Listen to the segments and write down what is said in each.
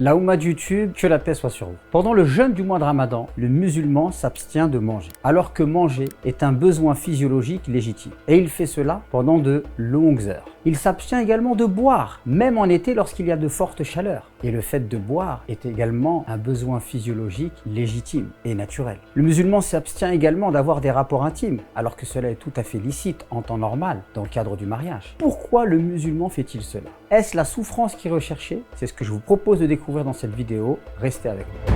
La Oumma de YouTube, que la paix soit sur vous. Pendant le jeûne du mois de Ramadan, le musulman s'abstient de manger, alors que manger est un besoin physiologique légitime. Et il fait cela pendant de longues heures. Il s'abstient également de boire, même en été lorsqu'il y a de fortes chaleurs. Et le fait de boire est également un besoin physiologique légitime et naturel. Le musulman s'abstient également d'avoir des rapports intimes, alors que cela est tout à fait licite en temps normal dans le cadre du mariage. Pourquoi le musulman fait-il cela? Est-ce la souffrance qui est recherchée? C'est ce que je vous propose de découvrir dans cette vidéo. Restez avec nous.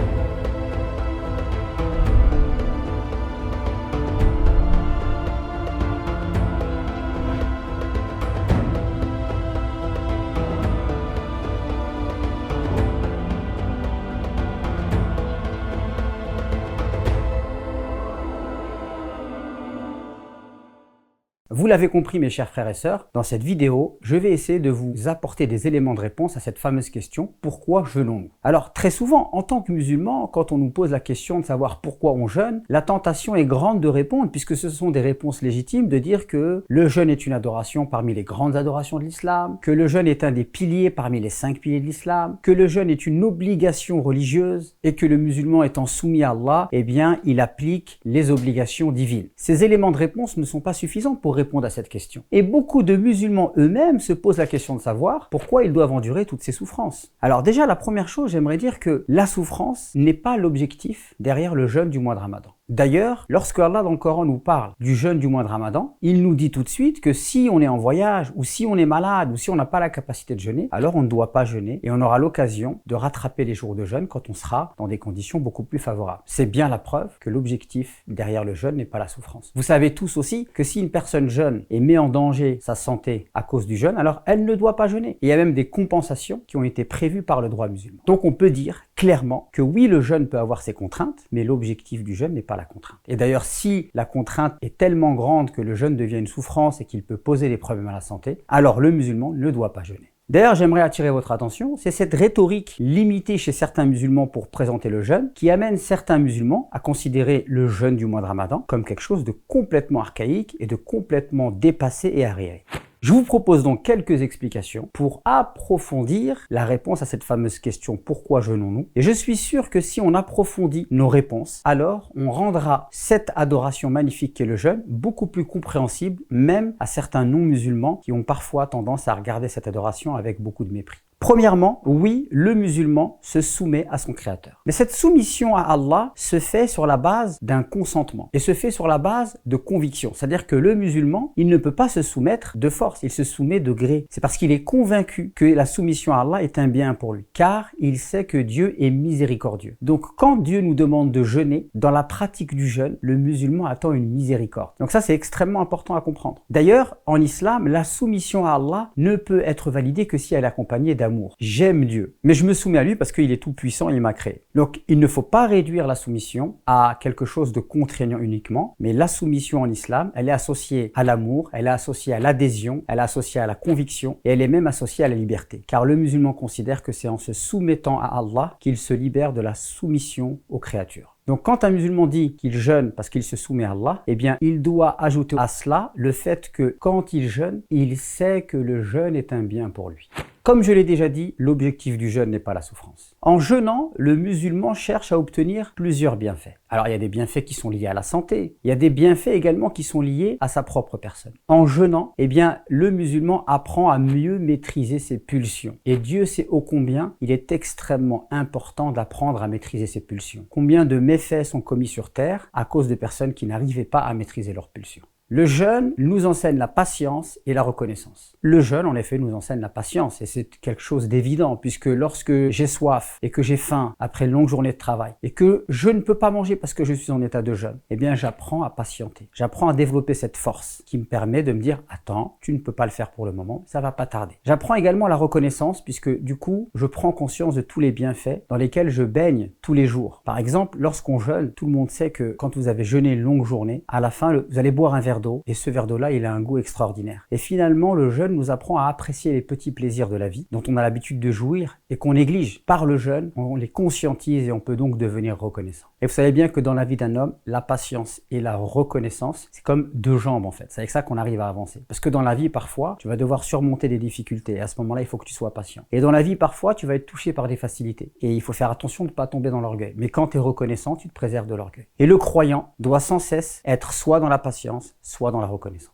Vous l'avez compris mes chers frères et sœurs, dans cette vidéo, je vais essayer de vous apporter des éléments de réponse à cette fameuse question « Pourquoi jeûnons-nous » Alors très souvent, en tant que musulman, quand on nous pose la question de savoir pourquoi on jeûne, la tentation est grande de répondre, puisque ce sont des réponses légitimes, de dire que le jeûne est une adoration parmi les grandes adorations de l'islam, que le jeûne est un des piliers parmi les 5 piliers de l'islam, que le jeûne est une obligation religieuse et que le musulman étant soumis à Allah, eh bien, il applique les obligations divines. Ces éléments de réponse ne sont pas suffisants pour répondre à cette question. Et beaucoup de musulmans eux-mêmes se posent la question de savoir pourquoi ils doivent endurer toutes ces souffrances. Alors déjà, la première chose, j'aimerais dire que la souffrance n'est pas l'objectif derrière le jeûne du mois de Ramadan. D'ailleurs, lorsque Allah dans le Coran nous parle du jeûne du mois de Ramadan, il nous dit tout de suite que si on est en voyage, ou si on est malade, ou si on n'a pas la capacité de jeûner, alors on ne doit pas jeûner et on aura l'occasion de rattraper les jours de jeûne quand on sera dans des conditions beaucoup plus favorables. C'est bien la preuve que l'objectif derrière le jeûne n'est pas la souffrance. Vous savez tous aussi que si une personne jeûne et met en danger sa santé à cause du jeûne, alors elle ne doit pas jeûner. Et il y a même des compensations qui ont été prévues par le droit musulman. Donc on peut dire clairement que oui, le jeûne peut avoir ses contraintes, mais l'objectif du jeûne n'est pas la contrainte. Et d'ailleurs, si la contrainte est tellement grande que le jeûne devient une souffrance et qu'il peut poser des problèmes à la santé, alors le musulman ne doit pas jeûner. D'ailleurs, j'aimerais attirer votre attention, c'est cette rhétorique limitée chez certains musulmans pour présenter le jeûne qui amène certains musulmans à considérer le jeûne du mois de Ramadan comme quelque chose de complètement archaïque et de complètement dépassé et arriéré. Je vous propose donc quelques explications pour approfondir la réponse à cette fameuse question « Pourquoi jeûnons-nous » Et je suis sûr que si on approfondit nos réponses, alors on rendra cette adoration magnifique qu'est le jeûne beaucoup plus compréhensible, même à certains non-musulmans qui ont parfois tendance à regarder cette adoration avec beaucoup de mépris. Premièrement, oui, le musulman se soumet à son créateur. Mais cette soumission à Allah se fait sur la base d'un consentement et se fait sur la base de conviction. C'est-à-dire que le musulman, il ne peut pas se soumettre de force, il se soumet de gré. C'est parce qu'il est convaincu que la soumission à Allah est un bien pour lui, car il sait que Dieu est miséricordieux. Donc quand Dieu nous demande de jeûner, dans la pratique du jeûne, le musulman attend une miséricorde. Donc ça, c'est extrêmement important à comprendre. D'ailleurs, en islam, la soumission à Allah ne peut être validée que si elle est accompagnée d'amour. J'aime Dieu, mais je me soumets à lui parce qu'il est tout puissant et il m'a créé. Donc il ne faut pas réduire la soumission à quelque chose de contraignant uniquement, mais la soumission en islam, elle est associée à l'amour, elle est associée à l'adhésion, elle est associée à la conviction et elle est même associée à la liberté. Car le musulman considère que c'est en se soumettant à Allah qu'il se libère de la soumission aux créatures. Donc quand un musulman dit qu'il jeûne parce qu'il se soumet à Allah, eh bien il doit ajouter à cela le fait que quand il jeûne, il sait que le jeûne est un bien pour lui. Comme je l'ai déjà dit, l'objectif du jeûne n'est pas la souffrance. En jeûnant, le musulman cherche à obtenir plusieurs bienfaits. Alors il y a des bienfaits qui sont liés à la santé, il y a des bienfaits également qui sont liés à sa propre personne. En jeûnant, eh bien le musulman apprend à mieux maîtriser ses pulsions. Et Dieu sait ô combien il est extrêmement important d'apprendre à maîtriser ses pulsions. Combien de méfaits sont commis sur terre à cause de personnes qui n'arrivaient pas à maîtriser leurs pulsions. Le jeûne nous enseigne la patience et la reconnaissance. Le jeûne, en effet, nous enseigne la patience et c'est quelque chose d'évident puisque lorsque j'ai soif et que j'ai faim après une longue journée de travail et que je ne peux pas manger parce que je suis en état de jeûne, eh bien j'apprends à patienter. J'apprends à développer cette force qui me permet de me dire « Attends, tu ne peux pas le faire pour le moment, ça va pas tarder ». J'apprends également la reconnaissance puisque du coup, je prends conscience de tous les bienfaits dans lesquels je baigne tous les jours. Par exemple, lorsqu'on jeûne, tout le monde sait que quand vous avez jeûné une longue journée, à la fin, vous allez boire un verre verre d'eau et ce verre d'eau-là, il a un goût extraordinaire. Et finalement, le jeûne nous apprend à apprécier les petits plaisirs de la vie dont on a l'habitude de jouir et qu'on néglige. Par le jeûne, on les conscientise et on peut donc devenir reconnaissant. Et vous savez bien que dans la vie d'un homme, la patience et la reconnaissance, c'est comme deux jambes en fait. C'est avec ça qu'on arrive à avancer. Parce que dans la vie, parfois, tu vas devoir surmonter des difficultés. Et à ce moment-là, il faut que tu sois patient. Et dans la vie, parfois, tu vas être touché par des facilités. Et il faut faire attention de ne pas tomber dans l'orgueil. Mais quand tu es reconnaissant, tu te préserves de l'orgueil. Et le croyant doit sans cesse être soit dans la patience, soit dans la reconnaissance.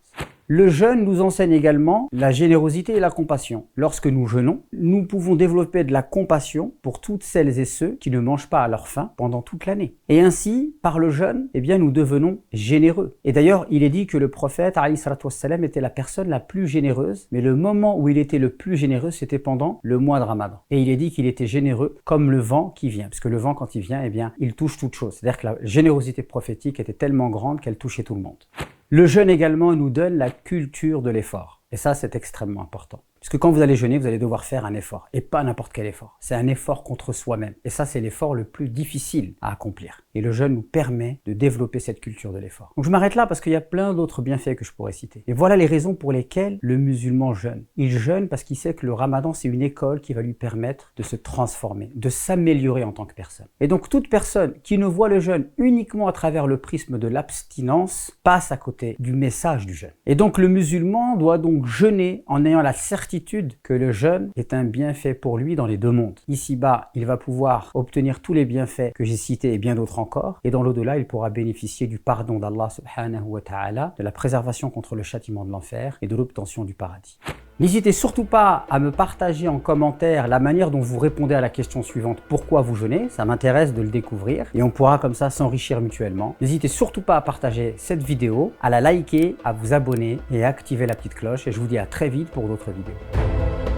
Le jeûne nous enseigne également la générosité et la compassion. Lorsque nous jeûnons, nous pouvons développer de la compassion pour toutes celles et ceux qui ne mangent pas à leur faim pendant toute l'année. Et ainsi, par le jeûne, nous devenons généreux. Et d'ailleurs, il est dit que le prophète, alayhi salatu wassalam, était la personne la plus généreuse, mais le moment où il était le plus généreux, c'était pendant le mois de Ramadan. Et il est dit qu'il était généreux comme le vent qui vient, parce que le vent, quand il vient, il touche toute chose. C'est-à-dire que la générosité prophétique était tellement grande qu'elle touchait tout le monde. Le jeûne également nous donne la culture de l'effort. Et ça, c'est extrêmement important. Puisque quand vous allez jeûner, vous allez devoir faire un effort. Et pas n'importe quel effort. C'est un effort contre soi-même. Et ça, c'est l'effort le plus difficile à accomplir. Et le jeûne nous permet de développer cette culture de l'effort. Donc je m'arrête là parce qu'il y a plein d'autres bienfaits que je pourrais citer. Et voilà les raisons pour lesquelles le musulman jeûne. Il jeûne parce qu'il sait que le ramadan, c'est une école qui va lui permettre de se transformer, de s'améliorer en tant que personne. Et donc toute personne qui ne voit le jeûne uniquement à travers le prisme de l'abstinence passe à côté du message du jeûne. Et donc le musulman doit donc jeûner en ayant la certitude que le jeûne est un bienfait pour lui dans les deux mondes. Ici-bas, il va pouvoir obtenir tous les bienfaits que j'ai cités et bien d'autres encore. Et dans l'au-delà, il pourra bénéficier du pardon d'Allah subhanahu wa ta'ala, de la préservation contre le châtiment de l'enfer et de l'obtention du paradis. N'hésitez surtout pas à me partager en commentaire la manière dont vous répondez à la question suivante: pourquoi vous jeûnez? Ça m'intéresse de le découvrir et on pourra comme ça s'enrichir mutuellement. N'hésitez surtout pas à partager cette vidéo, à la liker, à vous abonner et à activer la petite cloche. Et je vous dis à très vite pour d'autres vidéos.